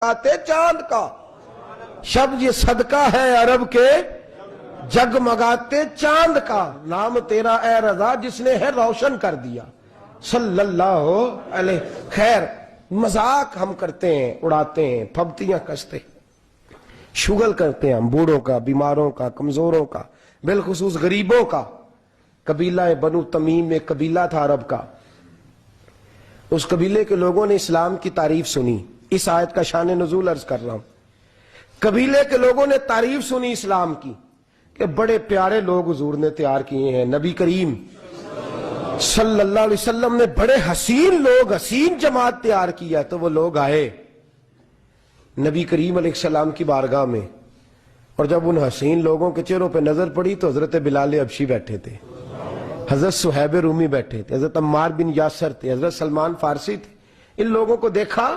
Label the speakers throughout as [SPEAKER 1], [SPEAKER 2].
[SPEAKER 1] آتے چاند کا، شب یہ صدقہ ہے عرب کے جگمگاتے چاند کا، نام تیرا اے رضا جس نے ہے روشن کر دیا صلی اللہ علیہ۔ خیر مذاق ہم کرتے ہیں، اڑاتے ہیں، پھبتیاں کستے ہیں، شغل کرتے ہیں ہم بوڑھوں کا، بیماروں کا، کمزوروں کا، بالخصوص غریبوں کا۔ قبیلہ بنو تمیم ایک قبیلہ تھا عرب کا، اس قبیلے کے لوگوں نے اسلام کی تعریف سنی۔ اس آیت کا شان نزول عرض کر رہا ہوں۔ قبیلے کے لوگوں نے تعریف سنی اسلام کی کہ بڑے پیارے لوگ حضور نے تیار کیے ہیں، نبی کریم صلی اللہ علیہ وسلم نے بڑے حسین لوگ، حسین جماعت تیار کیا۔ تو وہ لوگ آئے نبی کریم علیہ السلام کی بارگاہ میں، اور جب ان حسین لوگوں کے چہروں پہ نظر پڑی تو حضرت بلال حبشی بیٹھے تھے، حضرت صہیب رومی بیٹھے تھے، حضرت عمار بن یاسر تھے، حضرت سلمان فارسی تھے۔ ان لوگوں کو دیکھا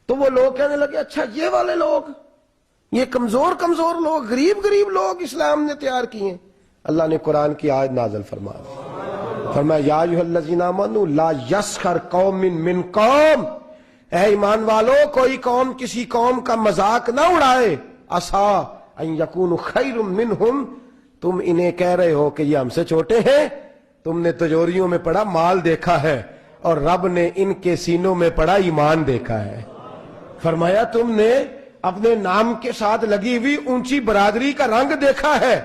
[SPEAKER 1] تو وہ لوگ کہنے لگے اچھا یہ والے لوگ، یہ کمزور کمزور لوگ، غریب غریب لوگ اسلام نے تیار کیے ہیں۔ اللہ نے قرآن کی آیت نازل فرمایا یا ایھا الذین آمنوا لا یسخر قوم من قوم، اے ایمان والو کوئی قوم کسی قوم کا مذاق نہ اڑائے، عسیٰ ان یکونوا خیر منہم، تم انہیں کہہ رہے ہو کہ یہ ہم سے چھوٹے ہیں، تم نے تجوریوں میں پڑا مال دیکھا ہے اور رب نے ان کے سینوں میں پڑا ایمان دیکھا ہے۔ فرمایا تم نے اپنے نام کے ساتھ لگی ہوئی اونچی برادری کا رنگ دیکھا ہے،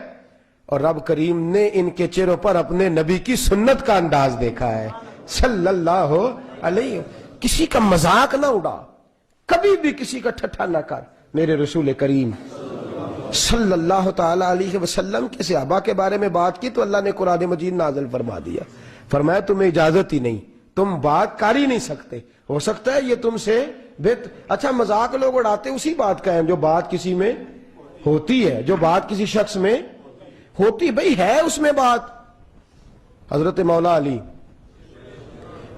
[SPEAKER 1] اور رب کریم نے ان کے چہروں پر اپنے نبی کی سنت کا انداز دیکھا ہے صلی اللہ علیہ۔ کسی کا مذاق نہ اڑا، کبھی بھی کسی کا ٹھٹھا نہ کر۔ میرے رسول کریم صلی اللہ تعالی علیہ وسلم کے صحابہ کے بارے میں بات کی تو اللہ نے قرآن مجید نازل فرما دیا، فرمایا تمہیں اجازت ہی نہیں، تم بات کر ہی نہیں سکتے، ہو سکتا ہے یہ تم سے اچھا مذاق لوگ اڑاتے اسی بات کا ہے جو بات کسی میں ہوتی ہے، جو بات کسی شخص میں ہوتی، بھئی ہے اس میں بات۔ حضرت مولا علی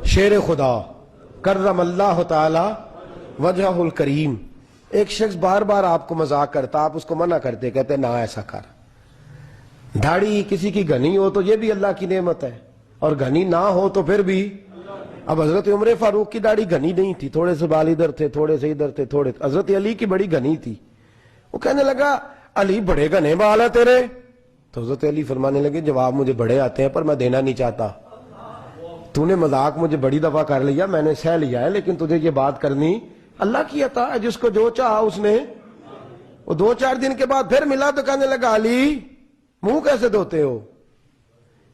[SPEAKER 1] شیر خدا کرم اللہ تعالی وجہ الکریم، ایک شخص بار بار آپ کو مذاق کرتا، آپ اس کو منع کرتے، کہتے نہ ایسا کر۔ داڑھی کسی کی گھنی ہو تو یہ بھی اللہ کی نعمت ہے، اور گھنی نہ ہو تو پھر بھی۔ اب حضرت عمر فاروق کی داڑھی گھنی نہیں تھی، تھوڑے سے بال ادھر تھے، تھوڑے سے ادھر تھے، تھوڑے۔ حضرت علی کی بڑی گھنی تھی، وہ کہنے لگا علی بڑے گھنے بال ہیں تیرے، تو حضرت علی فرمانے لگے جواب مجھے بڑے آتے ہیں پر میں دینا نہیں چاہتا، تو نے مذاق مجھے بڑی دفعہ کر لیا، میں نے سہ لیا ہے، لیکن تجھے یہ بات کرنی اللہ کی عطا ہے، جس کو جو چاہا اس نے۔ وہ دو چار دن کے بعد پھر ملا تو کہنے لگا علی منہ کیسے دھوتے ہو،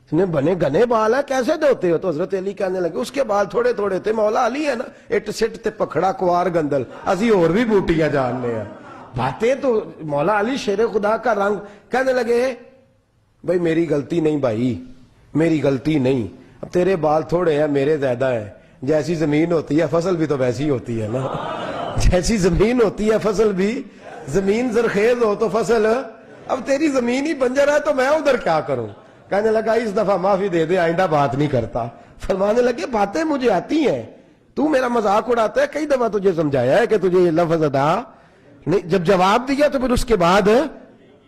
[SPEAKER 1] اس نے بنے گھنے بال ہیں کیسے دھوتے ہو؟ تو حضرت علی کہنے لگے اس کے بال تھوڑے تھوڑے تھے، مولا علی ہے نا اٹ سٹ تے پکھڑا کوار گندل، اسی اور بھی بوٹیاں جاننے ہیں باتیں۔ تو مولا علی شیر خدا کا رنگ، کہنے لگے بھائی میری غلطی نہیں بھائی، میری غلطی نہیں، اب تیرے بال تھوڑے ہیں میرے زیادہ ہیں، جیسی زمین ہوتی ہے فصل بھی تو ویسی ہوتی ہے نا، جیسی زمین ہوتی ہے فصل بھی، زمین زرخیز ہو تو فصل، اب تیری زمین ہی بنجر ہے تو میں ادھر کیا کروں؟ کہنے لگا اس دفعہ معافی دے دے، آئندہ بات نہیں کرتا۔ فرمانے لگے باتیں مجھے آتی ہیں، تو میرا مذاق اڑاتا ہے، کئی دفعہ تجھے سمجھایا ہے کہ تجھے یہ لفظ ادا نہیں، جب جواب دیا تو پھر اس کے بعد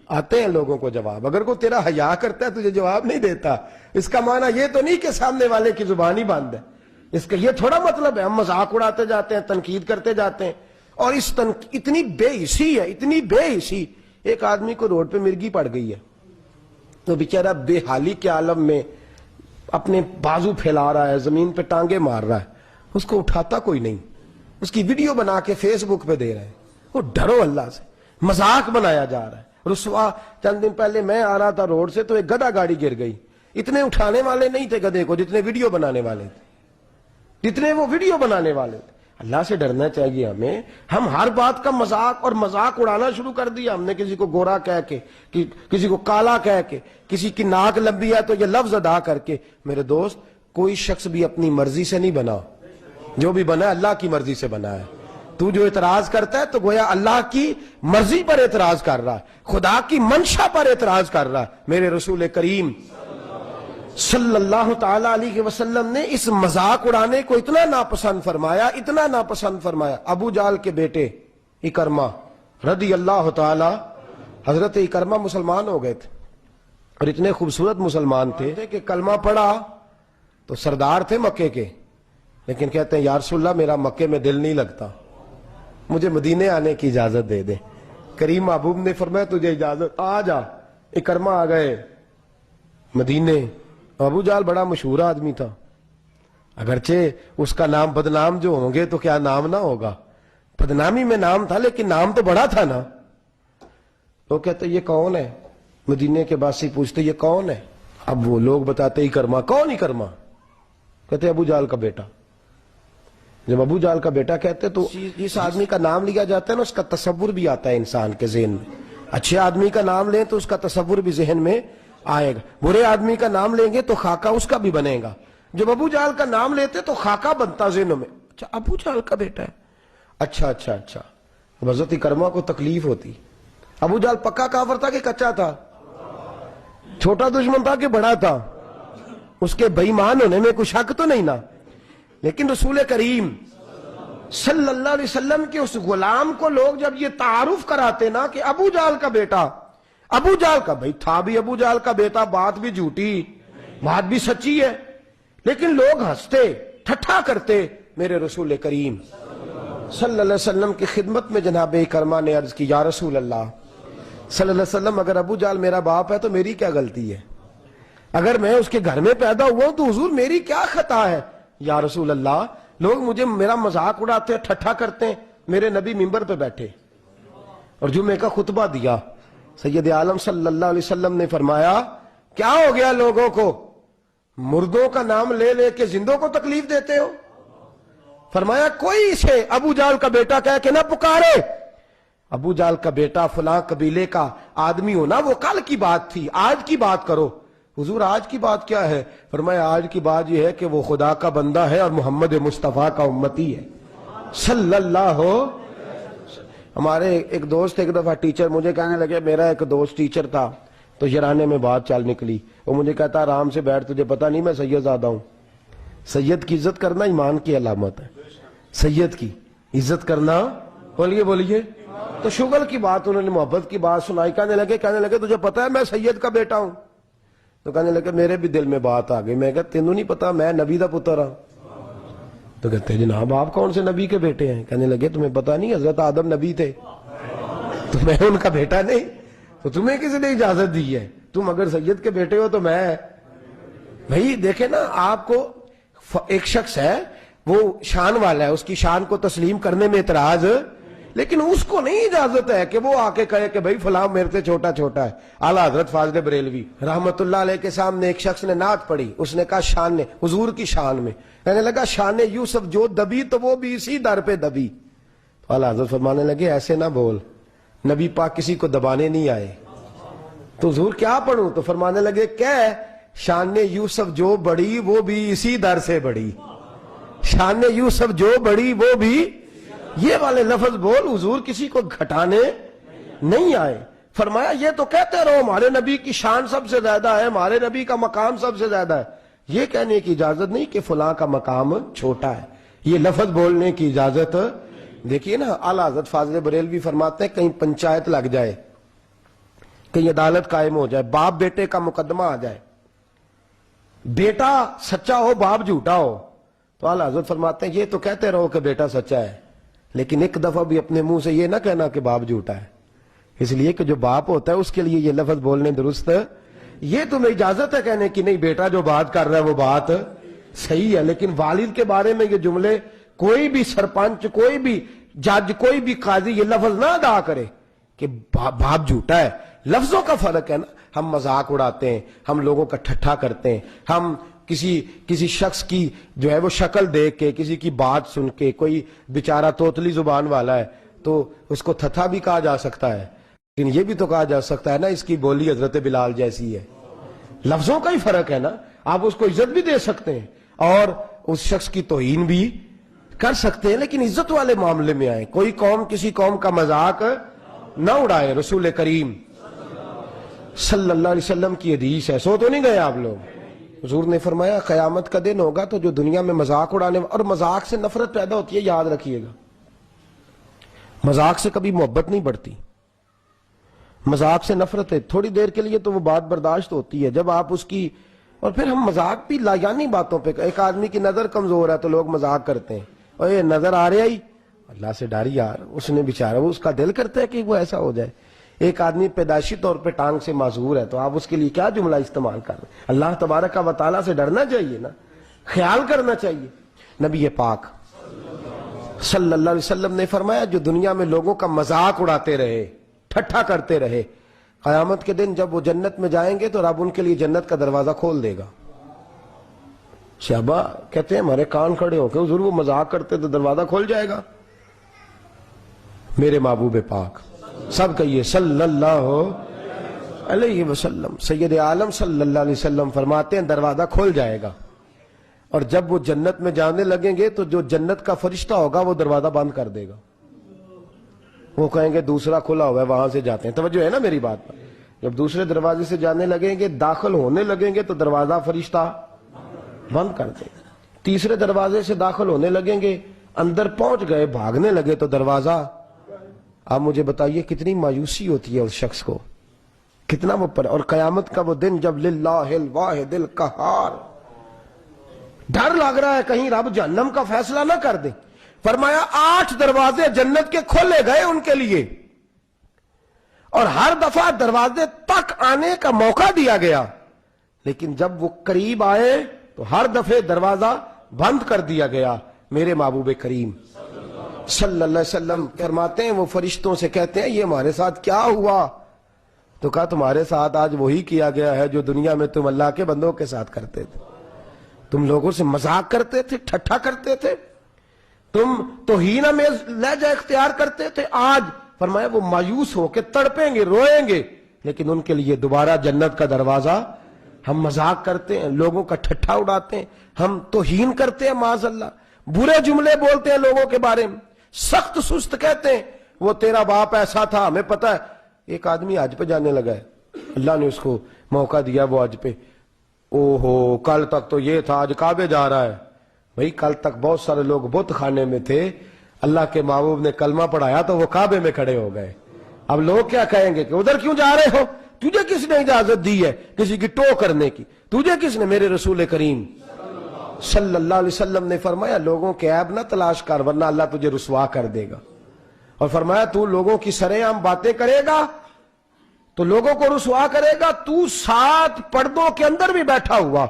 [SPEAKER 1] آتے ہیں لوگوں کو جواب۔ اگر کوئی تیرا حیا کرتا ہے تجھے جواب نہیں دیتا، اس کا معنی یہ تو نہیں کہ سامنے والے کی زبان ہی بند ہے، اس کا یہ تھوڑا مطلب ہے ہم مذاق اڑاتے جاتے ہیں، تنقید کرتے جاتے ہیں، اور اس اتنی بے حسی ہے، اتنی بے حسی۔ ایک آدمی کو روڈ پہ مرغی پڑ گئی ہے تو بیچارہ بے حالی کے عالم میں اپنے بازو پھیلا رہا ہے، زمین پہ ٹانگیں مار رہا ہے، اس کو اٹھاتا کوئی نہیں، اس کی ویڈیو بنا کے فیس بک پہ دے رہے ہیں۔ وہ ڈرو اللہ سے، مذاق بنایا جا رہا ہے، رسوا۔ چند دن پہلے میں آ رہا تھا روڈ سے تو ایک گدھا گاڑی گر گئی، اتنے اٹھانے والے نہیں تھے گدھے کو جتنے ویڈیو بنانے والے تھے، جتنے وہ ویڈیو بنانے والے تھے۔ اللہ سے ڈرنا چاہیے ہمیں۔ ہم ہر بات کا مذاق اور مذاق اڑانا شروع کر دیا ہم نے، کسی کو گورا کہہ کے، کسی کو کالا کہہ کے، کسی کی ناک لمبی ہے تو یہ لفظ ادا کر کے۔ میرے دوست کوئی شخص بھی اپنی مرضی سے نہیں بنا، جو بھی بنا اللہ کی مرضی سے بنا ہے۔ تو جو اعتراض کرتا ہے تو گویا اللہ کی مرضی پر اعتراض کر رہا ہے، خدا کی منشا پر اعتراض کر رہا ہے۔ میرے رسول کریم صلی اللہ تعالی علیہ وسلم نے اس مذاق اڑانے کو اتنا ناپسند فرمایا، اتنا ناپسند فرمایا۔ ابو جال کے بیٹے اکرمہ رضی اللہ تعالی، حضرت اکرمہ مسلمان ہو گئے تھے، اور اتنے خوبصورت مسلمان تھے کہ کلمہ پڑھا تو سردار تھے مکے کے، لیکن کہتے ہیں یا رسول اللہ میرا مکے میں دل نہیں لگتا، مجھے مدینے آنے کی اجازت دے دے. کریم محبوب نے فرمایا تجھے اجازت, آ جا. اکرمہ آ گئے مدینے. ابو جہل بڑا مشہور آدمی تھا, اگرچہ اس کا نام بدنام جو ہوں گے تو کیا نام نہ ہوگا, بدنامی میں نام تھا لیکن نام تو بڑا تھا نا. تو کہتے یہ کون ہے, مدینے کے باسی پوچھتے یہ کون ہے. اب وہ لوگ بتاتے ہی کرما. کون ہی کرما؟ کہتے ابو جہل کا بیٹا. جب ابو جہل کا بیٹا کہتے تو جس آدمی کا نام لیا جاتا ہے نا اس کا تصور بھی آتا ہے انسان کے ذہن میں. اچھے آدمی کا نام لیں تو اس کا تصور بھی ذہن میں آئے گا, برے آدمی کا نام لیں گے تو خاکہ اس کا بھی بنے گا. جب ابو جہل کا نام لیتے تو خاکہ بنتا ذہنوں میں, اچھا ابو جہل کا بیٹا ہے, اچھا اچھا اچھا. حضرت کرما کو تکلیف ہوتی. ابو جہل پکا کافر تھا کہ کچا تھا, چھوٹا دشمن تھا کہ بڑا تھا, اس کے بے ایمان ہونے میں کوئی شک تو نہیں نا. لیکن رسول کریم صلی اللہ علیہ وسلم کے اس غلام کو لوگ جب یہ تعارف کراتے نا کہ ابو جہل کا بیٹا, ابو جہل کا, بھائی تھا بھی ابو جہل کا بیٹا, بات بھی جھوٹی بات بھی سچی ہے, لیکن لوگ ہنستے ٹھٹھا کرتے. میرے رسول کریم صلی اللہ علیہ وسلم کی خدمت میں جناب کرما نے عرض کی, یا رسول اللہ صلی اللہ علیہ وسلم, اگر ابو جہل میرا باپ ہے تو میری کیا غلطی ہے؟ اگر میں اس کے گھر میں پیدا ہوا ہوں تو حضور میری کیا خطا ہے؟ یا رسول اللہ, لوگ مجھے میرا مذاق اڑاتے ہیں, ٹھٹھا کرتے ہیں. میرے نبی منبر پہ بیٹھے اور جمعے کا خطبہ دیا. سید عالم صلی اللہ علیہ وسلم نے فرمایا کیا ہو گیا لوگوں کو, مردوں کا نام لے لے کے زندوں کو تکلیف دیتے ہو؟ فرمایا کوئی اسے ابو جہل کا بیٹا کہہ کے نہ پکارے. ابو جہل کا بیٹا فلاں قبیلے کا آدمی ہونا وہ کل کی بات تھی, آج کی بات کرو. حضور آج کی بات کیا ہے؟ فرمایا آج کی بات یہ ہے کہ وہ خدا کا بندہ ہے اور محمد مصطفیٰ کا امتی ہے صلی اللہ. ہمارے ایک دوست ایک دفعہ ٹیچر مجھے کہنے لگے, میرا ایک دوست ٹیچر تھا تو یرانے میں بات چال نکلی. وہ مجھے کہتا آرام سے بیٹھ, تجھے پتا نہیں میں سید زادہ ہوں. سید کی عزت کرنا ایمان کی علامت ہے, سید کی عزت کرنا. بولیے بولیے. تو شغل کی بات انہوں نے محبت کی بات سنائی. کہنے لگے تجھے پتا ہے میں سید کا بیٹا ہوں؟ تو کہنے لگے میرے بھی دل میں بات آ گئی. میں کہا تینوں نہیں پتا میں نبی دا پتر ہوں؟ تو کہتے جناب آپ کون سے نبی کے بیٹے ہیں؟ کہنے لگے تمہیں پتا نہیں حضرت آدم نبی تھے تو میں ان کا بیٹا نہیں, تو تمہیں کس نے اجازت دی ہے؟ تم اگر سید کے بیٹے ہو تو میں. بھائی دیکھیں نا, آپ کو ایک شخص ہے وہ شان والا ہے, اس کی شان کو تسلیم کرنے میں اعتراض, لیکن اس کو نہیں اجازت ہے کہ وہ آ کے کہے کہ بھائی فلاں میرے سے چھوٹا چھوٹا ہے. اعلیٰ حضرت فاضل بریلوی رحمت اللہ علیہ کے سامنے ایک شخص نے نعت پڑھی. اس نے کہا شان نے حضور کی شان میں, کہنے لگا شان یوسف جو دبی تو وہ بھی اسی در پہ دبی. تو اعلیٰ حضرت فرمانے لگے ایسے نہ بول, نبی پاک کسی کو دبانے نہیں آئے. تو حضور کیا پڑھوں؟ تو فرمانے لگے کہ شان یوسف جو بڑی وہ بھی اسی در سے بڑی, شان یوسف جو بڑی وہ بھی, یہ والے لفظ بول. حضور کسی کو گھٹانے نہیں آئے. فرمایا یہ تو کہتے رہو ہمارے نبی کی شان سب سے زیادہ ہے, ہمارے نبی کا مقام سب سے زیادہ ہے, یہ کہنے کی اجازت نہیں کہ فلاں کا مقام چھوٹا ہے. یہ لفظ بولنے کی اجازت. دیکھیے نا اعلیٰ حضرت فاضل بریلوی فرماتے ہیں کہیں پنچایت لگ جائے, کہیں عدالت قائم ہو جائے, باپ بیٹے کا مقدمہ آ جائے, بیٹا سچا ہو باپ جھوٹا ہو, تو اعلیٰ حضرت فرماتے ہیں یہ تو کہتے رہو کہ بیٹا سچا ہے, لیکن ایک دفعہ بھی اپنے منہ سے یہ نہ کہنا کہ باپ جھوٹا ہے, اس لیے کہ جو باپ ہوتا ہے اس کے لیے یہ لفظ بولنے درست. یہ تمہیں اجازت ہے کہنے کی نہیں بیٹا جو بات کر رہا ہے وہ بات صحیح ہے, لیکن والد کے بارے میں یہ جملے کوئی بھی سرپنچ, کوئی بھی جج, کوئی بھی قاضی یہ لفظ نہ ادا کرے کہ باپ جھوٹا ہے. لفظوں کا فرق ہے نا. ہم مذاق اڑاتے ہیں, ہم لوگوں کا ٹھٹھا کرتے ہیں, ہم کسی شخص کی جو ہے وہ شکل دیکھ کے, کسی کی بات سن کے, کوئی بیچارہ توتلی زبان والا ہے تو اس کو تھتھا بھی کہا جا سکتا ہے, لیکن یہ بھی تو کہا جا سکتا ہے نا اس کی بولی حضرت بلال جیسی ہے. لفظوں کا ہی فرق ہے نا. آپ اس کو عزت بھی دے سکتے ہیں اور اس شخص کی توہین بھی کر سکتے ہیں, لیکن عزت والے معاملے میں آئے. کوئی قوم کسی قوم کا مذاق نہ اڑائے. رسول کریم صلی اللہ علیہ وسلم کی حدیث ہے, سو تو نہیں گئے آپ لوگ. حضور نے فرمایا قیامت کا دن ہوگا تو جو دنیا میں مذاق اڑانے, اور مذاق سے نفرت پیدا ہوتی ہے, یاد رکھیے گا, مذاق سے کبھی محبت نہیں بڑھتی, مذاق سے نفرت ہے. تھوڑی دیر کے لیے تو وہ بات برداشت ہوتی ہے جب آپ اس کی, اور پھر ہم مذاق بھی لایانی باتوں پہ, ایک آدمی کی نظر کمزور ہے تو لوگ مذاق کرتے ہیں, اور یہ نظر آ رہا ہی اللہ سے ڈر یار. اس نے بیچارہ وہ اس کا دل کرتا ہے کہ وہ ایسا ہو جائے. ایک آدمی پیدائشی طور پہ ٹانگ سے معذور ہے تو آپ اس کے لیے کیا جملہ استعمال کر رہے ہیں؟ اللہ تبارک و تعالیٰ سے ڈرنا چاہیے نا, خیال کرنا چاہیے. نبی پاک صلی اللہ علیہ وسلم نے فرمایا جو دنیا میں لوگوں کا مذاق اڑاتے رہے, ٹھٹھا کرتے رہے, قیامت کے دن جب وہ جنت میں جائیں گے تو رب ان کے لیے جنت کا دروازہ کھول دے گا. صحابہ کہتے ہیں ہمارے کان کھڑے ہو کے حضور وہ مذاق کرتے تو دروازہ کھول جائے گا. میرے محبوب پاک سب کہیے صلی اللہ علیہ وسلم, سید عالم صلی اللہ علیہ وسلم فرماتے ہیں دروازہ کھول جائے گا, اور جب وہ جنت میں جانے لگیں گے تو جو جنت کا فرشتہ ہوگا وہ دروازہ بند کر دے گا. وہ کہیں گے دوسرا کھلا ہوا ہے وہاں سے جاتے ہیں. توجہ ہے نا میری بات پر؟ جب دوسرے دروازے سے جانے لگیں گے, داخل ہونے لگیں گے تو دروازہ فرشتہ بند کر دے گا. تیسرے دروازے سے داخل ہونے لگیں گے, اندر پہنچ گئے, بھاگنے لگے تو دروازہ. آپ مجھے بتائیے کتنی مایوسی ہوتی ہے اس شخص کو, کتنا وہ پر. اور قیامت کا وہ دن جب للہ الواحد القہار, ڈر لگ رہا ہے کہیں رب جہنم کا فیصلہ نہ کر دے. فرمایا 8 دروازے جنت کے کھولے گئے ان کے لیے, اور ہر دفعہ دروازے تک آنے کا موقع دیا گیا, لیکن جب وہ قریب آئے تو ہر دفعہ دروازہ بند کر دیا گیا. میرے محبوب کریم صلی اللہ علیہ وسلم فرماتے ہیں وہ فرشتوں سے کہتے ہیں یہ ہمارے ساتھ کیا ہوا؟ تو کہا تمہارے ساتھ آج وہی کیا گیا ہے جو دنیا میں تم اللہ کے بندوں کے ساتھ کرتے تھے. تم لوگوں سے مذاق کرتے تھے, ٹھٹھا کرتے تھے, تم توہین آمیز لہجہ اختیار کرتے تھے. آج فرمایا وہ مایوس ہو کے تڑپیں گے, روئیں گے, لیکن ان کے لیے دوبارہ جنت کا دروازہ. ہم مذاق کرتے ہیں, لوگوں کا ٹھٹھا اڑاتے ہیں, ہم توہین کرتے ہیں, معاذ اللہ, برے جملے بولتے ہیں لوگوں کے بارے میں, سخت سست کہتے ہیں وہ تیرا باپ ایسا تھا ہمیں پتہ ہے. ایک آدمی حج پہ جانے لگا ہے, اللہ نے اس کو موقع دیا وہ حج پہ. او ہو کل تک تو یہ تھا, آج کعبے جا رہا ہے. بھئی کل تک بہت سارے لوگ بت خانے میں تھے, اللہ کے محبوب نے کلمہ پڑھایا تو وہ کعبے میں کھڑے ہو گئے. اب لوگ کیا کہیں گے کہ ادھر کیوں جا رہے ہو؟ تجھے کس نے اجازت دی ہے کسی کی ٹو کرنے کی؟ تجھے کس نے؟ میرے رسول کریم صلی اللہ علیہ وسلم نے فرمایا لوگوں کے عیب نہ تلاش کر ورنہ اللہ تجھے رسوا کر دے گا. اور فرمایا تو لوگوں کی سرے عام باتیں کرے گا تو لوگوں کو رسوا کرے گا. تو 7 پردوں کے اندر بھی بیٹھا ہوا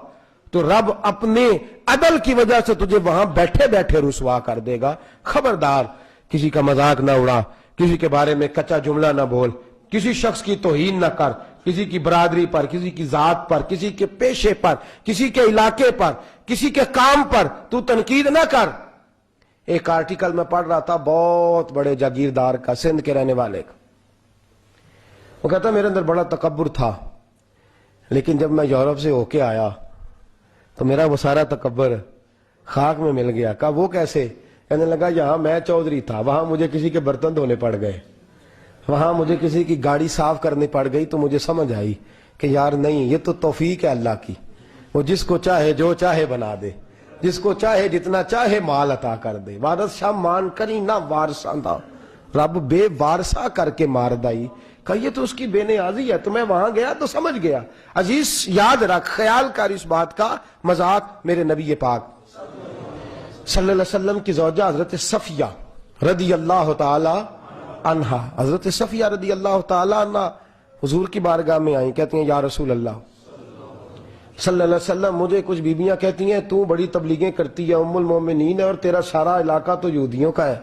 [SPEAKER 1] تو رب اپنے عدل کی وجہ سے تجھے وہاں بیٹھے بیٹھے رسوا کر دے گا. خبردار کسی کا مذاق نہ اڑا, کسی کے بارے میں کچا جملہ نہ بول, کسی شخص کی توہین نہ کر, کسی کی برادری پر, کسی کی ذات پر, کسی کے پیشے پر, کسی کے علاقے پر, کسی کے کام پر تو تنقید نہ کر. ایک آرٹیکل میں پڑھ رہا تھا بہت بڑے جاگیردار کا, سندھ کے رہنے والے کا. وہ کہتا میرے اندر بڑا تکبر تھا, لیکن جب میں یورپ سے ہو کے آیا تو میرا وہ سارا تکبر خاک میں مل گیا. کہا وہ کیسے؟ کہنے لگا یہاں میں چودھری تھا, وہاں مجھے کسی کے برتن دھونے پڑ گئے, وہاں مجھے کسی کی گاڑی صاف کرنی پڑ گئی تو مجھے سمجھ آئی کہ یار نہیں, یہ تو توفیق ہے اللہ کی, وہ جس کو چاہے جو چاہے بنا دے, جس کو چاہے جتنا چاہے مال عطا کر دے. وارث شاہ مان کری نہ وارثاں دا, رب بے وارثہ کر کے مار دائی. کہ یہ تو اس کی بے نیازی ہے. تو میں وہاں گیا تو سمجھ گیا. عزیز یاد رکھ, خیال کر اس بات کا, مذاق میرے نبی پاک صلی اللہ علیہ وسلم کی زوجہ حضرت صفیہ رضی اللہ تعالی عنہا, حضرت صفیہ رضی اللہ تعالی عنہ حضور کی بارگاہ میں آئیں, کہتی ہیں یا رسول اللہ صلی اللہ علیہ وسلم مجھے کچھ بیویاں کہتی ہیں تو بڑی تبلیغیں کرتی ہے, ام المومنین ہے, اور تیرا سارا علاقہ تو یہودیوں کا ہے.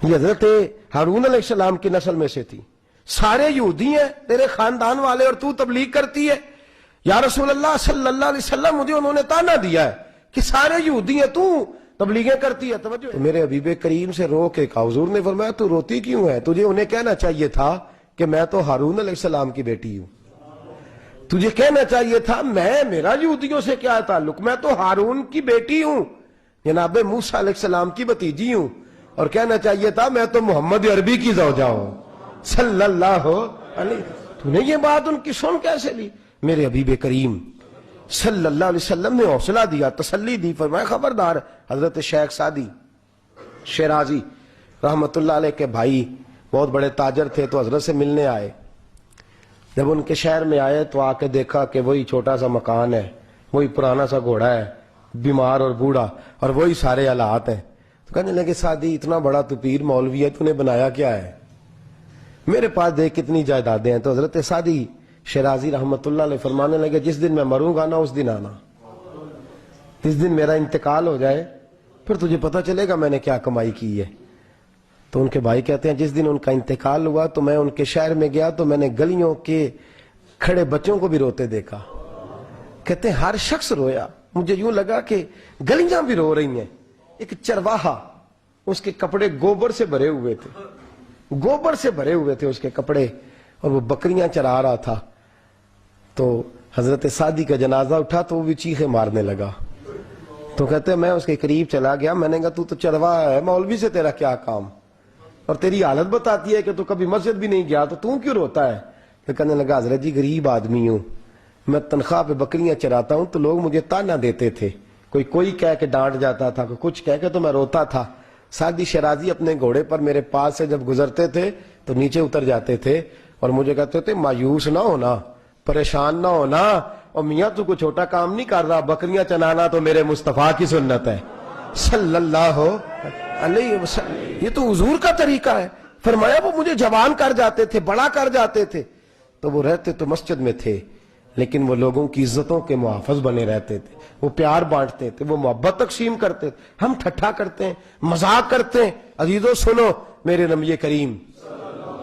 [SPEAKER 1] یہ حضرت ہارون علیہ السلام کی نسل میں سے تھی, سارے یہودی ہیں تیرے خاندان والے, اور تو تبلیغ کرتی ہے. یا رسول اللہ صلی اللہ علیہ وسلم مجھے انہوں نے تانا دیا ہے کہ سارے یہودی ہیں, تو تبلیغیں کرتی ہے. توجہ, تو میرے حبیب کریم سے رو کے کہا. حضور نے فرمایا تو روتی کیوں ہے؟ تجھے انہیں کہنا چاہیے تھا کہ میں تو ہارون علیہ السلام کی بیٹی ہوں. تجھے کہنا چاہیے تھا میرا یہودیوں سے کیا تعلق, میں تو ہارون کی بیٹی ہوں, جناب موسیٰ علیہ السلام کی بھتیجی ہوں. اور کہنا چاہیے تھا میں تو محمد عربی کی زوجہ ہوں صلی اللہ علیہ. تو نے یہ بات ان کی سن کیسے لی؟ میرے حبیب کریم صلی اللہ علیہ وسلم نے حوصلہ دیا, تسلی دی, فرمایا خبردار. حضرت شیخ سعدی شیرازی رحمت اللہ علیہ کے بھائی بہت بڑے تاجر تھے, تو حضرت سے ملنے آئے. جب ان کے شہر میں آئے تو آ کے دیکھا کہ وہی چھوٹا سا مکان ہے, وہی پرانا سا گھوڑا ہے, بیمار اور بوڑھا, اور وہی سارے حالات ہیں. تو کہنے لگے سعدی اتنا بڑا تو پیر مولوی ہے، تو نے بنایا کیا ہے؟ میرے پاس دیکھ کتنی جائیدادیں ہیں۔ تو حضرت سعدی شیرازی رحمت اللہ علیہ فرمانے لگے جس دن میں مروں گا نا اس دن آنا، جس دن میرا انتقال ہو جائے پھر تجھے پتہ چلے گا میں نے کیا کمائی کی ہے۔ تو ان کے بھائی کہتے ہیں جس دن ان کا انتقال ہوا تو میں ان کے شہر میں گیا تو میں نے گلیوں کے کھڑے بچوں کو بھی روتے دیکھا۔ کہتے ہیں ہر شخص رویا، مجھے یوں لگا کہ گلیاں بھی رو رہی ہیں۔ ایک چرواہا، اس کے کپڑے گوبر سے بھرے ہوئے تھے، گوبر سے بھرے ہوئے تھے اس کے کپڑے، اور وہ بکریاں چرا رہا تھا۔ تو حضرت سعدی کا جنازہ اٹھا تو وہ بھی چیخیں مارنے لگا۔ تو کہتے ہیں میں اس کے قریب چلا گیا، میں نے کہا تو چرواہا ہے، مولوی سے تیرا کیا کام، اور تیری حالت بتاتی ہے کہ تو کبھی مسجد بھی نہیں گیا، تو کیوں روتا ہے؟ تو کہنے لگا حضرت جی غریب آدمی ہوں، میں تنخواہ پہ بکریاں چراتا ہوں تو لوگ مجھے تانا دیتے تھے، کوئی کہہ کے ڈانٹ جاتا تھا، کوئی کچھ کہہ کے، تو میں روتا تھا۔ سعدی شیرازی اپنے گھوڑے پر میرے پاس سے جب گزرتے تھے تو نیچے اتر جاتے تھے اور مجھے کہتے تھے مایوس نہ ہونا، پریشان نہ ہونا، اور میاں تو کوئی چھوٹا کام نہیں کر رہا، بکریاں چنانا تو میرے مصطفیٰ کی سنت ہے صلی اللہ علیہ وسلم، یہ تو حضور کا طریقہ ہے۔ فرمایا وہ مجھے جوان کر جاتے تھے، بڑا کر جاتے تھے، تو وہ رہتے تو مسجد میں تھے لیکن وہ لوگوں کی عزتوں کے محافظ بنے رہتے تھے، وہ پیار بانٹتے تھے، وہ محبت تقسیم کرتے تھے۔ ہم ٹھٹھا کرتے ہیں، مذاق کرتے ہیں۔ عزیزو سنو، میرے نبی کریم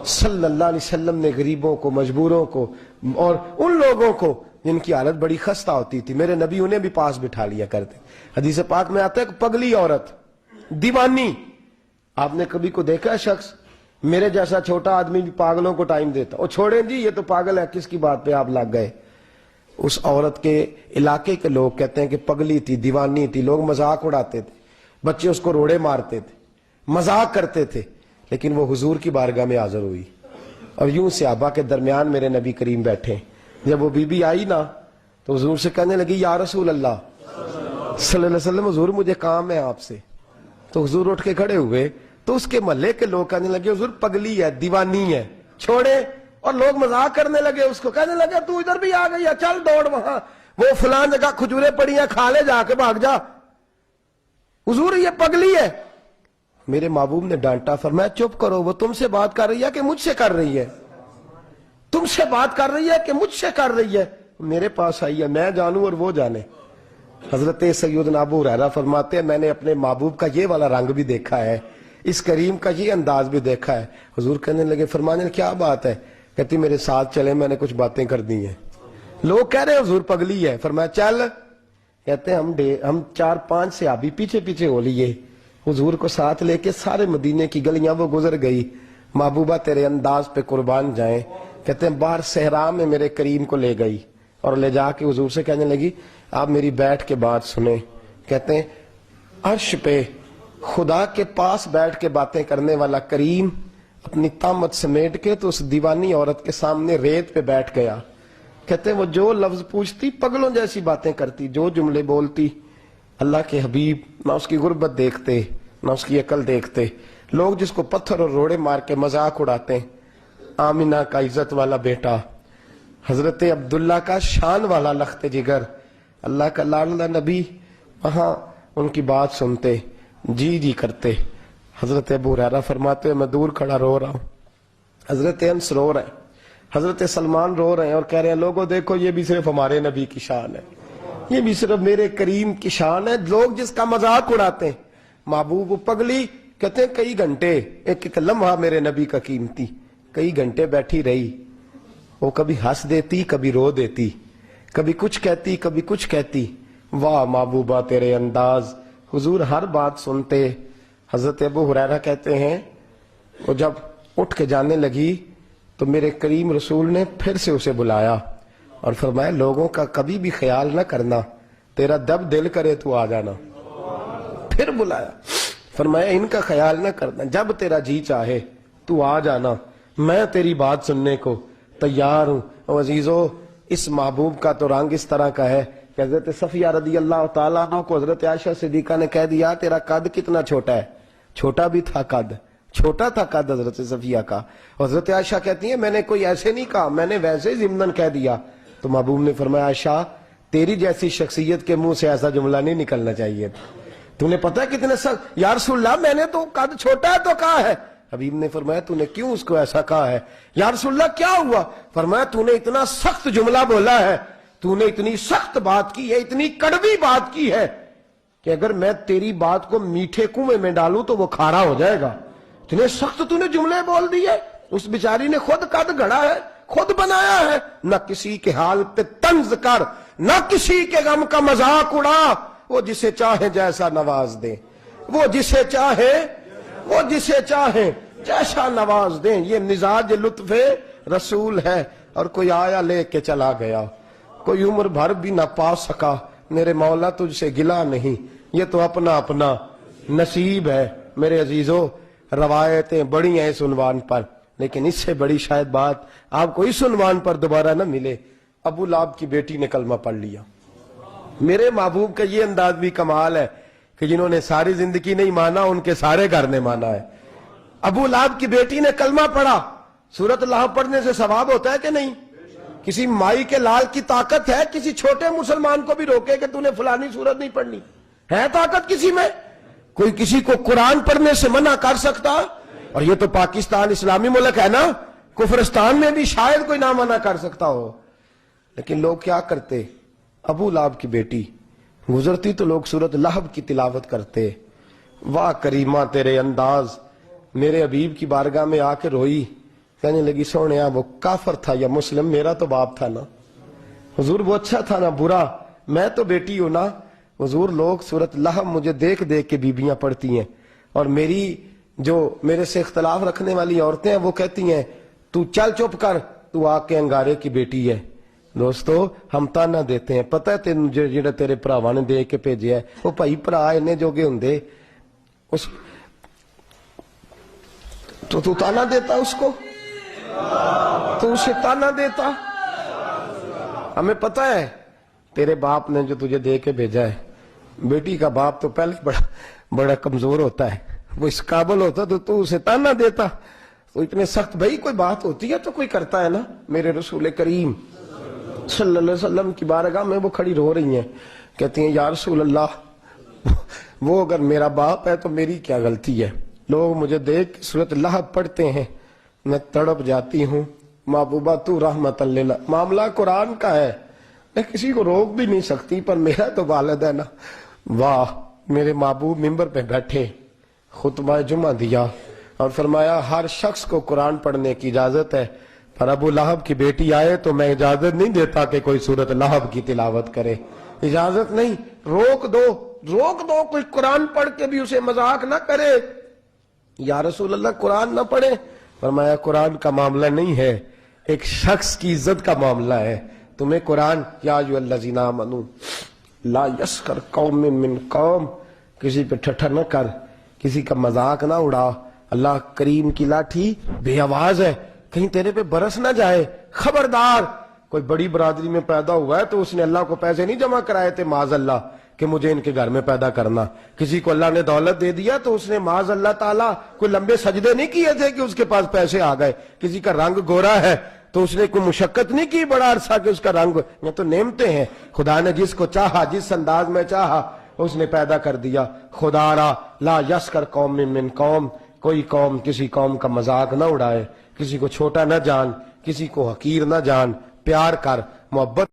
[SPEAKER 1] صلی اللہ علیہ وسلم نے غریبوں کو، مجبوروں کو، اور ان لوگوں کو جن کی حالت بڑی خستہ ہوتی تھی، میرے نبی انہیں بھی پاس بٹھا لیا کرتے۔ حدیث پاک میں آتا ہے کہ پگلی عورت، دیوانی، آپ نے کبھی کو دیکھا ہے شخص، میرے جیسا چھوٹا آدمی بھی پاگلوں کو ٹائم دیتا، اور چھوڑیں جی یہ تو پاگل ہے، کس کی بات پہ آپ لگ گئے؟ اس عورت کے علاقے کے لوگ کہتے ہیں کہ پگلی تھی، دیوانی تھی، لوگ مذاق اڑاتے تھے، بچے اس کو روڑے مارتے تھے، مذاق کرتے تھے، لیکن وہ حضور کی بارگاہ میں حاضر ہوئی، اور یوں صحابہ کے درمیان میرے نبی کریم بیٹھے۔ جب وہ بی بی آئی نا تو حضور سے کہنے لگی یا رسول اللہ صلی اللہ علیہ وسلم، حضور مجھے کام ہے آپ سے۔ تو حضور اٹھ کے کھڑے ہوئے تو اس کے محلے کے لوگ کہنے لگے حضور پگلی ہے، دیوانی ہے، چھوڑے، اور لوگ مذاق کرنے لگے اس کو، کہنے لگے تو ادھر بھی آ گئی ہے، چل دوڑ وہاں، وہ فلان جگہ کھجورے پڑی ہیں، کھا لے جا کے، بھاگ جا، حضور یہ پگلی ہے۔ میرے محبوب نے ڈانٹا، فرمایا چپ کرو، وہ تم سے بات کر رہی ہے کہ مجھ سے کر رہی ہے؟ تم سے بات کر رہی ہے کہ مجھ سے کر رہی ہے؟ میرے پاس آئی ہے، میں جانوں اور وہ جانے۔ حضرت سیدنا ابو ہریرہ فرماتے ہیں میں نے اپنے محبوب کا یہ والا رنگ بھی دیکھا ہے، اس کریم کا یہ انداز بھی دیکھا ہے۔ حضور کہنے لگے، فرمانے کیا بات ہے؟ کہتی میرے ساتھ چلے، میں نے کچھ باتیں کر دی ہیں۔ لوگ کہہ رہے ہیں حضور پگلی ہے، فرمایا چل۔ کہتے ہیں ہم 4-5 صحابی پیچھے پیچھے ہو لیے، حضور کو ساتھ لے کے سارے مدینے کی گلیاں وہ گزر گئی۔ محبوبہ تیرے انداز پہ قربان جائیں۔ کہتے ہیں باہر صحرا میں میرے کریم کو لے گئی اور لے جا کے حضور سے کہنے لگی آپ میری بیٹھ کے بات سنیں۔ کہتے ہیں عرش پہ خدا کے پاس بیٹھ کے باتیں کرنے والا کریم اپنی طامت سمیٹ کے تو اس دیوانی عورت کے سامنے ریت پہ بیٹھ گیا۔ کہتے ہیں وہ جو لفظ پوچھتی پگلوں جیسی باتیں کرتی، جو جملے بولتی، اللہ کے حبیب نہ اس کی غربت دیکھتے نہ اس کی عقل دیکھتے۔ لوگ جس کو پتھر اور روڑے مار کے مذاق اڑاتے ہیں، آمینہ کا عزت والا بیٹا، حضرت عبداللہ کا شان والا لخت جگر، اللہ کا لاڈلا نبی، وہاں ان کی بات سنتے جی جی کرتے۔ حضرت ابو ہریرہ فرماتے ہیں میں دور کھڑا رو رہا ہوں، حضرت انس رو رہے ہیں، حضرت سلمان رو رہے ہیں اور کہہ رہے ہیں لوگوں دیکھو یہ بھی صرف ہمارے نبی کی شان ہے، یہ بھی صرف میرے کریم کی شان ہے۔ لوگ جس کا مذاق اڑاتے ہیں، محبوب پگلی، کہتے ہیں کئی گھنٹے، ایک ایک لمحہ میرے نبی کا قیمتی، کئی گھنٹے بیٹھی رہی، وہ کبھی ہنس دیتی کبھی رو دیتی، کبھی کچھ کہتی کبھی کچھ کہتی۔ واہ محبوبہ تیرے انداز، حضور ہر بات سنتے۔ حضرت ابو ہریرہ کہتے ہیں وہ جب اٹھ کے جانے لگی تو میرے کریم رسول نے پھر سے اسے بلایا اور فرمایا لوگوں کا کبھی بھی خیال نہ کرنا، تیرا جب دل کرے تو آ جانا۔ پھر بلایا، فرمایا ان کا خیال نہ کرنا، جب تیرا جی چاہے تو آ جانا، میں تیری بات سننے کو تیار ہوں۔ اور عزیزو اس محبوب کا تو رنگ اس طرح کا ہے کہ حضرت صفیہ رضی اللہ تعالیٰ عنہ کو حضرت عائشہ صدیقہ نے کہہ دیا تیرا قد کتنا چھوٹا ہے، چھوٹا بھی تھا قد، چھوٹا تھا قد حضرت صفیہ کا۔ حضرت عائشہ کہتی ہیں میں نے کوئی ایسے نہیں کہا، میں نے ویسے ہی ضمناً کہہ دیا۔ تو محبوب نے فرمایا عائشہ تیری جیسی شخصیت کے منہ سے ایسا جملہ نہیں نکلنا چاہیے تھا، تو نے پتا ہے کتنے سخت؟ یا رسول اللہ میں نے تو قد چھوٹا ہے تو کہا ہے. حبیب نے فرمایا تو نے کیوں اس کو ایسا کہا ہے؟ یا رسول اللہ کیا ہوا؟ فرمایا تو نے اتنا سخت جملہ بولا ہے, تو نے اتنی سخت بات کی ہے, اتنی کڑوی بات کی ہے کہ اگر میں تیری بات کو میٹھے کنویں میں ڈالوں تو وہ کھارا ہو جائے گا. اتنے سخت تو نے جملے بول دیے. اس بیچاری نے خود قد گھڑا ہے, خود بنایا ہے. نہ کسی کے حال پہ طنز کر, نہ کسی کے غم کا مذاق اڑا. وہ جسے چاہے جیسا نواز دیں, وہ جسے چاہے جیسا نواز دیں. یہ مزاج لطف رسول ہے. اور کوئی آیا لے کے چلا گیا, کوئی عمر بھر بھی نہ پا سکا. میرے مولا تجھ سے گلا نہیں, یہ تو اپنا اپنا نصیب ہے. میرے عزیزوں, روایتیں بڑی ہیں اس عنوان پر, لیکن اس سے بڑی شاید بات آپ کو اس عنوان پر دوبارہ نہ ملے. ابو لہب کی بیٹی نے کلمہ پڑھ لیا. میرے محبوب کا یہ انداز بھی کمال ہے کہ جنہوں نے ساری زندگی نہیں مانا ان کے سارے گھر نے مانا ہے. ابو لہب کی بیٹی نے کلمہ پڑھا. سورۃ لہب پڑھنے سے ثواب ہوتا ہے کہ نہیں؟ کسی مائی کے لال کی طاقت ہے کسی چھوٹے مسلمان کو بھی روکے کہ تو نے فلانی سورت نہیں پڑھنی؟ ہے طاقت کسی میں؟ کوئی کسی کو قرآن پڑھنے سے منع کر سکتا؟ اور یہ تو پاکستان اسلامی ملک ہے نا, کفرستان میں بھی شاید کوئی نہ منع کر سکتا ہو. لیکن لوگ کیا کرتے؟ ابو لہب کی بیٹی گزرتی تو لوگ سورۃ لہب کی تلاوت کرتے. واہ کریمہ تیرے انداز. میرے حبیب کی بارگاہ میں آ کے روئی, کہنے لگی سونیا وہ کافر تھا یا مسلم, میرا تو باپ تھا نا. حضور وہ اچھا تھا نا برا, میں تو بیٹی ہوں نا. حضور لوگ سورۃ لہب مجھے دیکھ دیکھ کے بیبیاں پڑھتی ہیں, اور میری جو میرے سے اختلاف رکھنے والی عورتیں ہیں وہ کہتی ہیں تو چل چپ کر, تو آ کے انگارے کی بیٹی ہے. دوستو ہم تانا دیتے ہیں, پتہ ہے تین جڑا تیرے بھراواں نے دے کے بھیجیا ہے وہ بھائی بھرا انہیں جوگے ہوندے اس تو تانا دیتا اس کو, تو اسے تانا دیتا. ہمیں پتہ ہے تیرے باپ نے جو تجھے دے کے بھیجا ہے, بیٹی کا باپ تو پہلے بڑا کمزور ہوتا ہے, وہ اس قابل ہوتا تو اسے تانا دیتا. تو اتنے سخت بھائی کوئی بات ہوتی ہے تو کوئی کرتا ہے نا. میرے رسول کریم صلی اللہ علیہ وسلم کی بارگاہ میں وہ کھڑی رو رہی ہیں, کہتی ہیں یا رسول اللہ وہ اگر میرا باپ ہے تو میری کیا غلطی ہے؟ لوگ مجھے دیکھ سورۃ لہب پڑھتے ہیں, میں تڑپ جاتی ہوں. محبوبہ تو رحمت اللہ, معاملہ قرآن کا ہے, میں کسی کو روک بھی نہیں سکتی, پر میرا تو والد ہے نا. واہ, میرے محبوب ممبر پہ بیٹھے, خطبہ جمعہ دیا اور فرمایا ہر شخص کو قرآن پڑھنے کی اجازت ہے, پر ابو لہب کی بیٹی آئے تو میں اجازت نہیں دیتا کہ کوئی سورۃ لہب کی تلاوت کرے. اجازت نہیں, روک دو, کوئی قرآن پڑھ کے بھی اسے مذاق نہ کرے. یا رسول اللہ قرآن نہ پڑھے؟ فرمایا قرآن کا معاملہ نہیں ہے, ایک شخص کی عزت کا معاملہ ہے. تمہیں قرآن یا ایھا الذین آمنوا لا یسخر قوم من قوم, کسی پہ ٹھٹھا نہ کر, کسی کا مذاق نہ اڑا. اللہ کریم کی لاٹھی بے آواز ہے, کہیں تیرے پہ برس نہ جائے. خبردار, کوئی بڑی برادری میں پیدا ہوا ہے تو اس نے اللہ کو پیسے نہیں جمع کرائے تھے معاذ اللہ کہ مجھے ان کے گھر میں پیدا کرنا. کسی کو اللہ نے دولت دے دیا تو اس نے معاذ اللہ تعالیٰ کوئی لمبے سجدے نہیں کیے تھے کہ اس کے پاس پیسے آ گئے. کسی کا رنگ گورا ہے تو اس نے کوئی مشقت نہیں کی بڑا عرصہ کہ اس کا رنگ, یہ تو نعمتیں ہیں. خدا نے جس کو چاہا, جس انداز میں چاہا اس نے پیدا کر دیا. خدا را لا یسخر قوم من قوم, کوئی قوم کسی قوم کا مذاق نہ اڑائے, کسی کو چھوٹا نہ جان, کسی کو حقیر نہ جان. پیار کر, محبت